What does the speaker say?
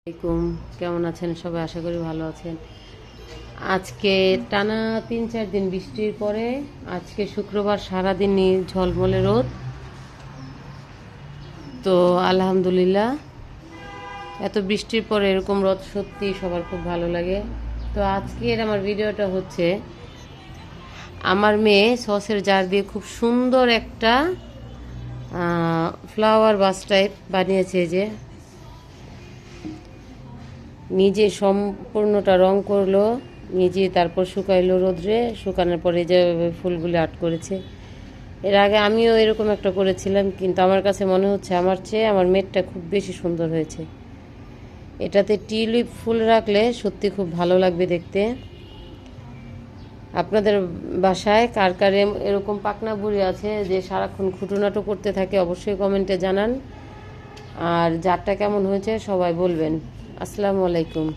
আসসালামাইকুম, কেমন আছেন সবাই? আশা করি ভালো আছেন। আজকে টানা ৩-৪ দিন বৃষ্টির পরে আজকে শুক্রবার সারাদিনই ঝলমলে রোদ। তো আলহামদুলিল্লাহ, এত বৃষ্টির পরে এরকম রোদ সত্যি সবার খুব ভালো লাগে। তো আজকের আমার ভিডিওটা হচ্ছে আমার মেয়ে সসের জার দিয়ে খুব সুন্দর একটা ফ্লাওয়ার বাস টাইপ বানিয়েছে। যে নিজে সম্পূর্ণটা রং করলো, নিজে তারপর শুকাইলো রোদ্রে, শুকানোর পরে যেভাবে ফুলগুলি আর্ট করেছে। এর আগে আমিও এরকম একটা করেছিলাম, কিন্তু আমার কাছে মনে হচ্ছে আমার চেয়ে আমার মেয়েরটা খুব বেশি সুন্দর হয়েছে। এটাতে টিউলিপ ফুল রাখলে সত্যি খুব ভালো লাগবে দেখতে। আপনাদের বাসায় কার কার এরকম পাকনা বুড়ি আছে যে সারাক্ষণ খুঁটোনাটো করতে থাকে? অবশ্যই কমেন্টে জানান। আর জারটা কেমন হয়েছে সবাই বলবেন। আসসালামু আলাইকুম।